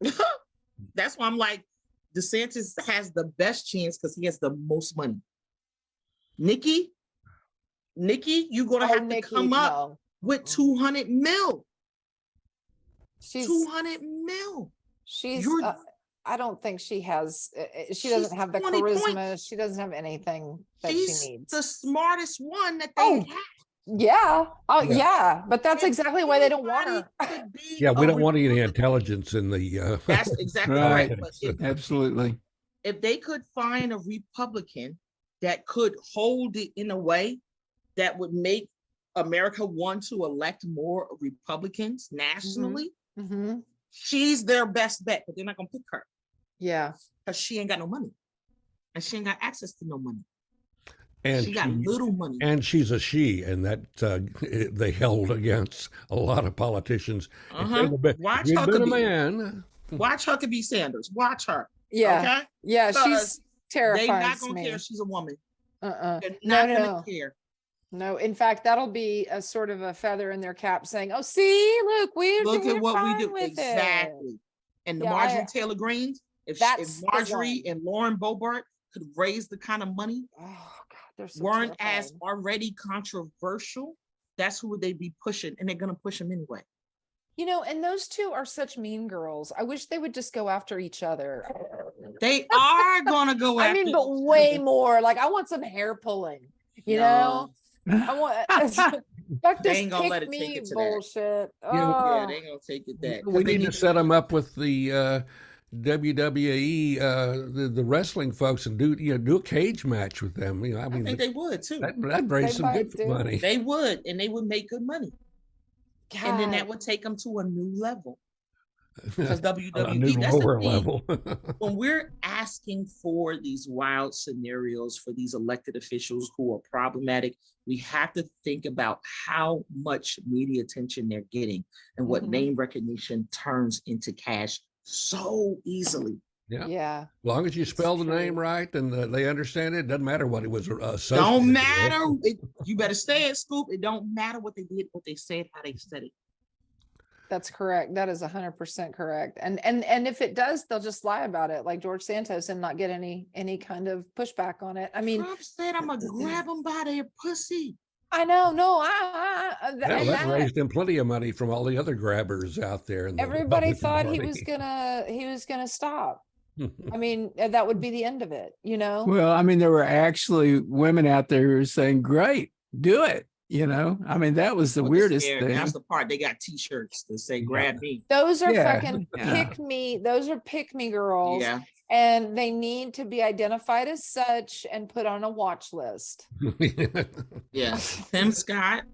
races, that's why I'm like, DeSantis has the best chance because he has the most money. Nikki, you're gonna have Nikki, to come up no. with 200 mil. She's 200 mil. she's You're I don't think she has she She's doesn't have the 20 charisma. points. She doesn't have anything that she she's needs. the smartest one that they Oh, have. yeah. Oh, Yeah. yeah. But that's If exactly why they don't want her. anybody could be Yeah, we a don't want any Republican- intelligence in the. That's exactly Right. right. But Absolutely. if they could find a Republican that could hold it in a way that would make America want to elect more Republicans nationally, Mm-hmm. she's their best bet. But they're not gonna pick her Yeah. because she ain't got no money, and she ain't got access to no money. And She got little money. And she's a she, and that they held against a lot of politicians. Uh-huh. Watch If you'd been a Huckabee. man. Watch Huckabee Sanders. Watch her. Yeah. Okay. Yeah. Because She's They're terrifying not to gonna me. care she's a woman. Uh-uh. They're No, not gonna no. care. No. In fact, that'll be a sort of a feather in their cap saying, oh, see, look, Look we're at what we fine do. with it. Exactly. And the Yeah, Marjorie Taylor Greens, if That's the Marjorie one. and Lauren Boebert could raise the kind of money, Oh, God, they're so weren't terrifying. as already controversial, that's who they'd be pushing, and they're gonna push them anyway. You know, and those two are such mean girls. I wish they would just go after each other. They are gonna go I after mean, but each way other. more. Like, I want some hair pulling, you No. know? I want fuck They this ain't gonna let pick it take me it to that. bullshit. Yeah, Yeah, Oh. they ain't gonna take it that. 'cause We they need to set them up with the WWE, the wrestling folks, and do a cage match with them. You know, I I mean, think they would too. that'd raise They some might good do. money. They would, and they would make good money. And then that God. would take them to a new level. Because A WWE, new that's the lower thing. level. When we're asking for these wild scenarios for these elected officials who are problematic, we have to think about how much media attention they're getting and what Mhm. name recognition turns into cash so easily. Yeah. Yeah. As long as you spell the name true. right and they understand it, doesn't matter what it was associated Don't with. matter. You better say it, Scoop. It don't matter what they did, what they said, how they said it. That's correct. That is 100% correct. And if it does, they'll just lie about it, like George Santos, and not get any kind of pushback on it. I mean, Trump said, "I'm gonna grab them by their pussy." I know. No, Yeah, and that that- raised him plenty of money from all the other grabbers out there. In the everybody Republican thought he Party. was gonna stop. I mean, that would be the end of it, you know? Well, I mean, there were actually women out there who were saying, great, do it. You know, I mean, that was the But weirdest scared. thing. That's the part. They got T-shirts that say "Grab me." Those are Yeah, fucking yeah. pick me. Those are pick me girls. Yeah. And they need to be identified as such and put on a watch list. Yeah. Tim Scott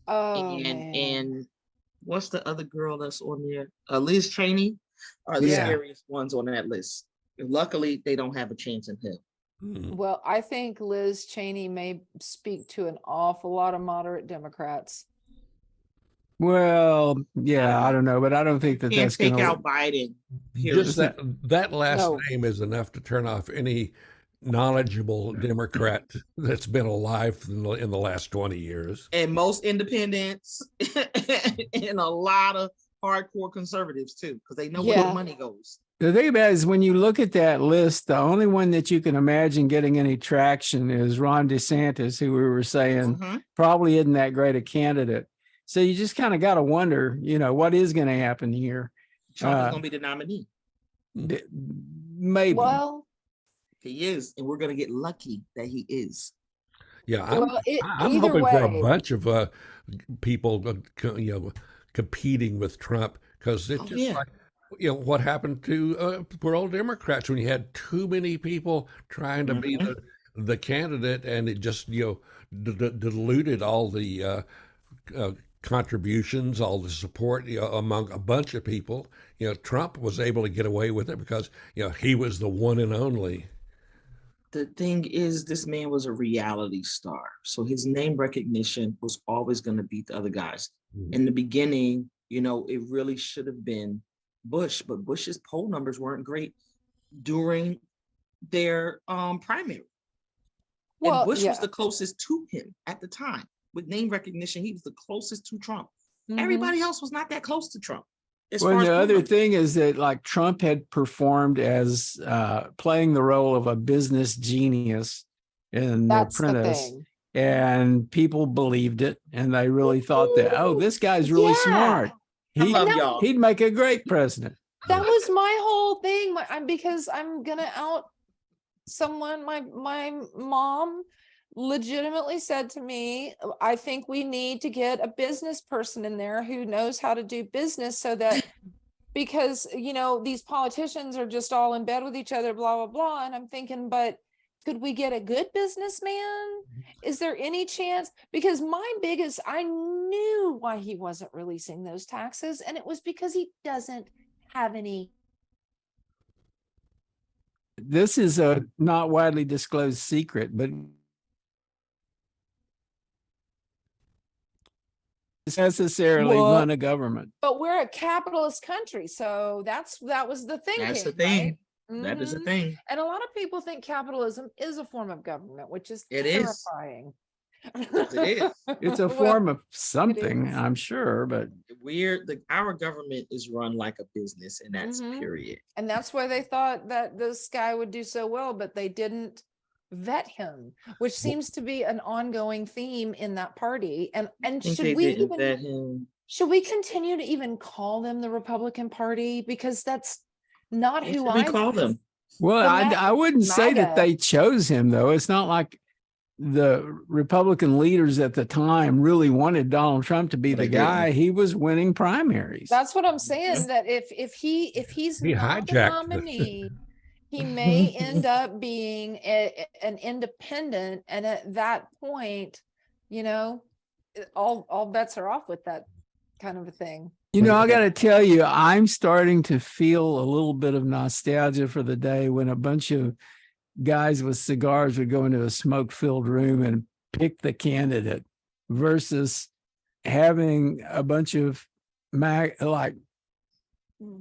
Oh, and man. and what's the other girl that's on there? Liz Cheney are the Yeah. scariest ones on that list. And luckily, they don't have a chance in hell. Well, I think Liz Cheney may speak to an awful lot of moderate Democrats. Well, yeah, I don't know, but I don't think that Can't that's take going out to. Biden. Period. Just that last No. name is enough to turn off any knowledgeable Democrat that's been alive in the last 20 years. And most independents and a lot of hardcore conservatives too, because they know where Yeah. the money goes. The thing about it is when you look at that list, the only one that you can imagine getting any traction is Ron DeSantis, who we were saying Mhm. probably isn't that great a candidate. So you just kind of got to wonder, you know, what is going to happen here? Trump is Uh, going to be the nominee. Maybe. Well, He is, and we're going to get lucky that he is. Yeah, I'm either hoping for a way, bunch of people, competing with Trump, because it's Oh, just yeah. like, what happened to poor old Democrats when you had too many people trying to be the candidate, and it just diluted all the contributions, all the support among a bunch of people. Trump was able to get away with it because he was the one and only. The thing is, this man was a reality star. So his name recognition was always going to beat the other guys. In the beginning, it really should have been Bush, but Bush's poll numbers weren't great during their primary. well, And Bush yeah. was the closest to him at the time. With name recognition, he was the closest to Trump. Mhm. Everybody else was not that close to Trump. As Well, far as the poll other numbers. thing is that like Trump had performed as playing the role of a business genius in The That's the Apprentice. thing. And people believed it, and they really thought that, oh, this guy's really Yeah. smart. I love y'all. He'd make a great president. That was my whole thing. Because I'm gonna out someone. My mom legitimately said to me, I think we need to get a business person in there who knows how to do business, so that because these politicians are just all in bed with each other, blah blah blah. And I'm thinking, but could we get a good businessman? Is there any chance? Because I knew why he wasn't releasing those taxes, and it was because he doesn't have any. This is a not widely disclosed secret, but necessarily run a government. But we're a capitalist country, so that was the thinking. That's the thing. Right? That is the Mhm. thing. And a lot of people think capitalism is a form of government, which is It is. terrifying. It is. It's a Well, form of something, is. I'm sure, but Our government is run like a business, and that's Mhm. period. And that's why they thought that this guy would do so well, but they didn't vet him, which seems to be an ongoing theme in that party. And I think should they we didn't even vet him. should we continue to even call them the Republican Party? Because that's not What who should we call them? well, I wouldn't say that MAGA. they chose him, though. It's not like the Republican leaders at the time really wanted Donald Trump to be They the guy. He was winning primaries. That's what I'm saying. That if he's He not the hijacked the- nominee, he may end up being an independent, and at that point, all bets are off with that kind of a thing. I got to tell you, I'm starting to feel a little bit of nostalgia for the day when a bunch of guys with cigars would go into a smoke-filled room and pick the candidate versus having a bunch of like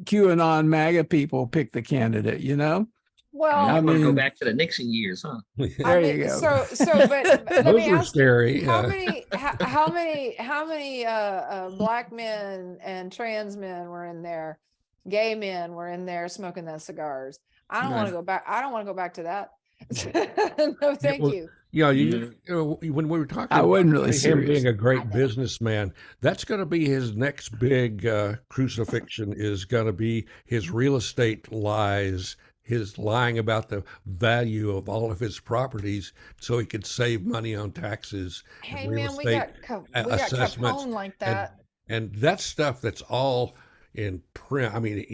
QAnon MAGA people pick the candidate, Well, I mean, go mean- back to the Nixon years, huh? There you go. But let Those me were ask you, scary. how many black men and trans men were in there, gay men were in there smoking those cigars? I don't want to go back. I don't want to go back to that. No, thank well, you. When we were talking I wasn't about really him serious. being a great businessman, that's going to be his next big crucifixion, is going to be his real estate lies, his lying about the value of all of his properties so he could save money on taxes. Hey and real man, we estate got assessments. Capone like that. And that's stuff that's all in print. I mean,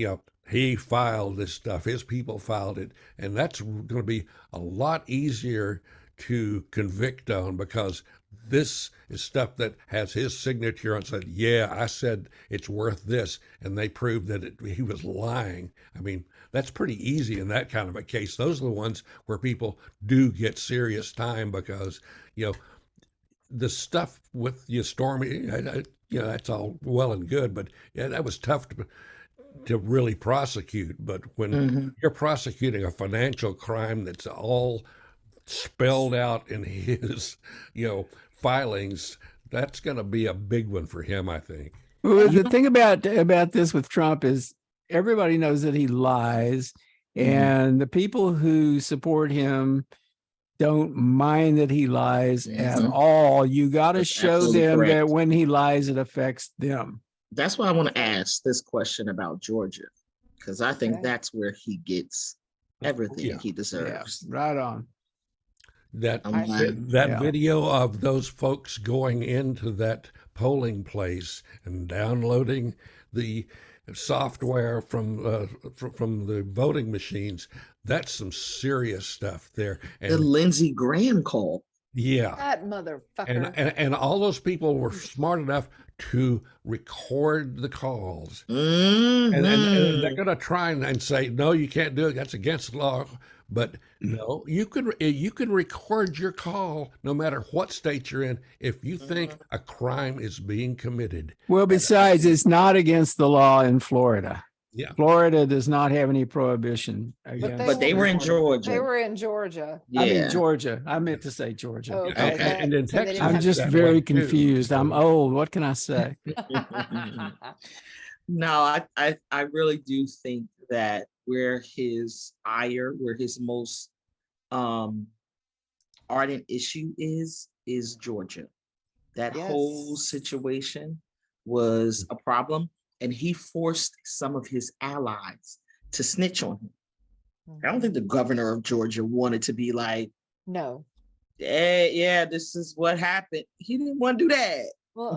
he filed this stuff, his people filed it, and that's going to be a lot easier to convict on because this is stuff that has his signature on. Said, yeah, I said it's worth this, and they proved that he was lying. I mean, that's pretty easy in that kind of a case. Those are the ones where people do get serious time because the stuff with Stormy, that's all well and good, but that was tough to really prosecute. But when you're prosecuting a financial crime that's all spelled out in his, filings, that's going to be a big one for him, I think. Well, the thing about this with Trump is everybody knows that he lies, and the people who support him don't mind that he lies at all. You got to show them correct. that when he lies, it affects them. That's why I want to ask this question about Georgia, because I think that's where he gets everything he deserves. Yeah, right on. That Yeah. video of those folks going into that polling place and downloading the software from the voting machines, that's some serious stuff there. And The Lindsey Graham call. yeah, That motherfucker. and all those people were smart enough to record the calls. Mhm. And they're going to try and say, no, you can't do it. That's against the law. But no, you can record your call no matter what state you're in if you think a crime is being committed. Well, besides, it's not against the law in Florida. Yeah. Florida does not have any prohibition against. But they were in Georgia. They were in Georgia. Yeah. I mean, Georgia. I meant to say Georgia. Oh, okay. And in So they Texas, didn't I'm have just that very way, too. confused. I'm old. What can I say? No, I really do think that where his ire, where his most ardent issue is Georgia. That whole Yes. situation was a problem, and he forced some of his allies to snitch on him. I don't think the governor of Georgia wanted to be like, No. hey, yeah, this is what happened. He didn't want to do that.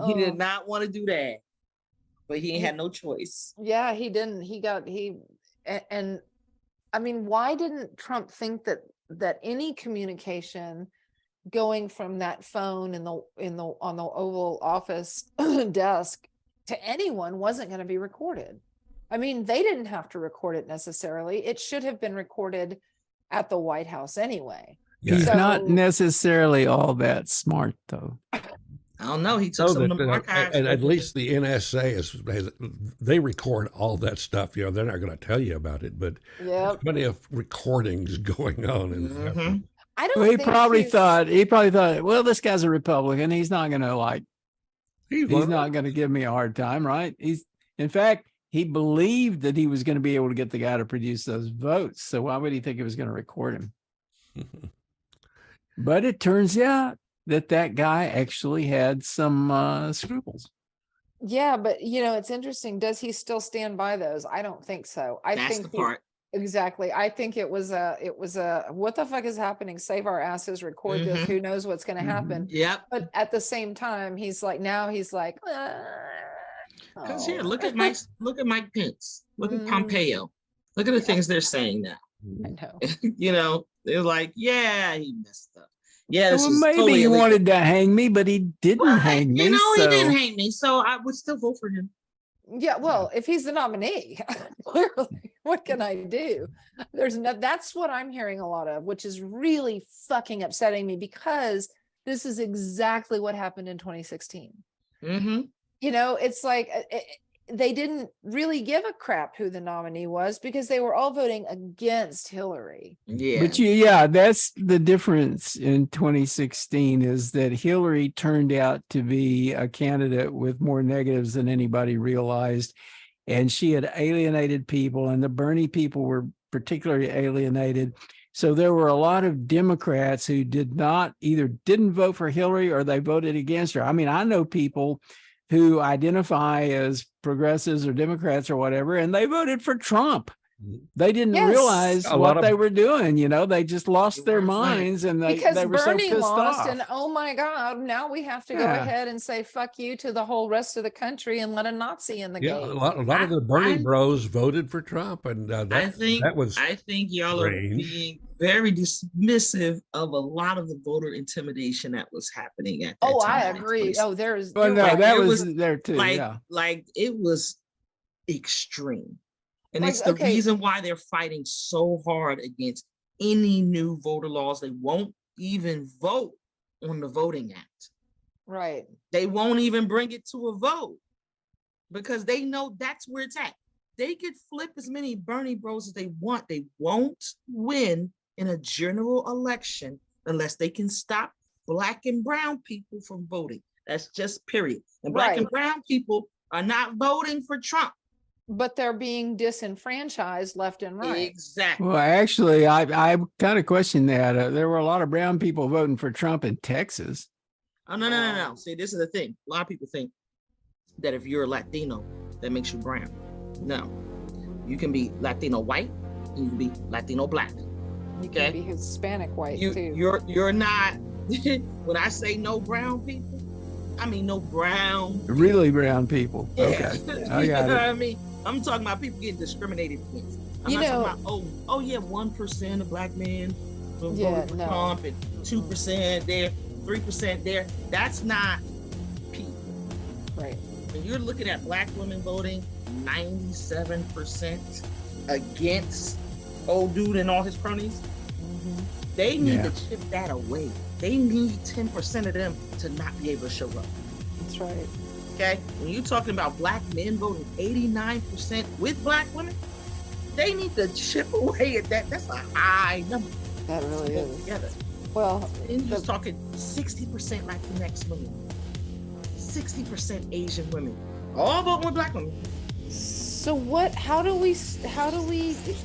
He did not want to do that, but he ain't had no choice. Yeah, he didn't. And I mean, why didn't Trump think that any communication going from that phone on the Oval Office desk to anyone wasn't going to be recorded? I mean, they didn't have to record it necessarily. It should have been recorded at the White House anyway. Yeah. He's not necessarily all that smart, though. I don't know. He took some of the archives. And at least the NSA they record all that stuff. You know, they're not going to tell you about it, but there's plenty of recordings going on. And I don't. Well, he probably thought, well, this guy's a Republican. He's not going to he's not going to give me a hard time, right? In fact, he believed that he was going to be able to get the guy to produce those votes. So why would he think he was going to record him? But it turns out that guy actually had some scruples. Yeah, but it's interesting. Does he still stand by those? I don't think so. That's the part. Exactly. I think it was a what the fuck is happening? Save our asses, record this. Who knows what's going to happen? Yep. But at the same time, he's like, because here, look at Mike Pence, look at Pompeo, look at the things they're saying now. I know. They're like, yeah, he messed up. Yeah, well, maybe totally he wanted to hang me, but he didn't hang me. He didn't hang me, so I would still vote for him. Yeah, well, if he's the nominee, clearly, what can I do? That's what I'm hearing a lot of, which is really fucking upsetting me, because this is exactly what happened in 2016. Mm-hmm. It's like they didn't really give a crap who the nominee was, because they were all voting against Hillary. Yeah. But that's the difference in 2016, is that Hillary turned out to be a candidate with more negatives than anybody realized. And she had alienated people, and the Bernie people were particularly alienated. So there were a lot of Democrats who didn't vote for Hillary, or they voted against her. I mean, I know people who identify as progressives or Democrats or whatever, and they voted for Trump. They didn't realize what they were doing. They just lost their minds, and they were Bernie so pissed off. And oh my God, now we have to go ahead and say fuck you to the whole rest of the country and let a Nazi in the game. A lot of the Bernie bros voted for Trump, and I think y'all are being very dismissive of a lot of the voter intimidation that was happening at that time. I agree. That was there too. Like it was extreme. And it's the reason why they're fighting so hard against any new voter laws. They won't even vote on the Voting Act. Right. They won't even bring it to a vote, because they know that's where it's at. They could flip as many Bernie bros as they want. They won't win in a general election unless they can stop Black and brown people from voting. That's just period. And Black and brown people are not voting for Trump. But they're being disenfranchised left and right. Exactly. Well, actually, I kind of question that. There were a lot of brown people voting for Trump in Texas. Oh, no. See, this is the thing. A lot of people think that if you're a Latino, that makes you brown. No. You can be Latino white, and you can be Latino Black. You can be Hispanic white, too. You're not, when I say no brown people, I mean no brown. Really brown people. Yeah. Okay. I got it. What I mean? I'm talking about people getting discriminated against. I'm not talking about, 1% of Black men voted for Trump, and 2% there, 3% there. That's not people. Right. When you're looking at Black women voting 97% against old dude and all his cronies, they need to chip that away. They need 10% of them to not be able to show up. That's right. Okay, when you're talking about Black men voting 89% with Black women, they need to chip away at that. That's a high number. That really is. Together. Well, then you're talking 60% Latinx women, 60% Asian women, all voting with Black women. So how do we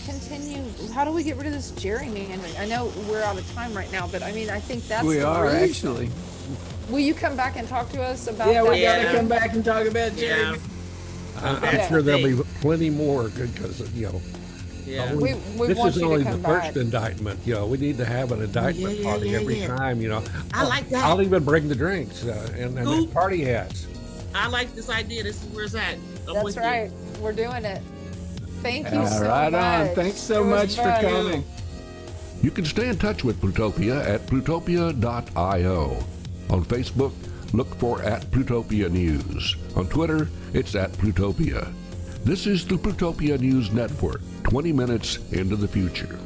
continue, how do we get rid of this gerrymandering? I know we're out of time right now, but I mean, I think that's We the are reason. actually. Will you come back and talk to us about Yeah, that? we got to Yeah. come back and talk about Jerry. Yeah. I'm sure there'll be plenty more because, Yeah. We this want is you to only the come first back. indictment. We need to have an indictment party every time. I like that. I'll even bring the drinks and Cool. party hats. I like this idea. This is where it's at. I'm with That's you. right. We're doing it. Thank you so Right much. on. Thanks so It was much for fun. coming. You can stay in touch with Plutopia at plutopia.io. On Facebook, look for @Plutopia News. On Twitter, it's @Plutopia. This is the Plutopia News Network, 20 minutes into the future.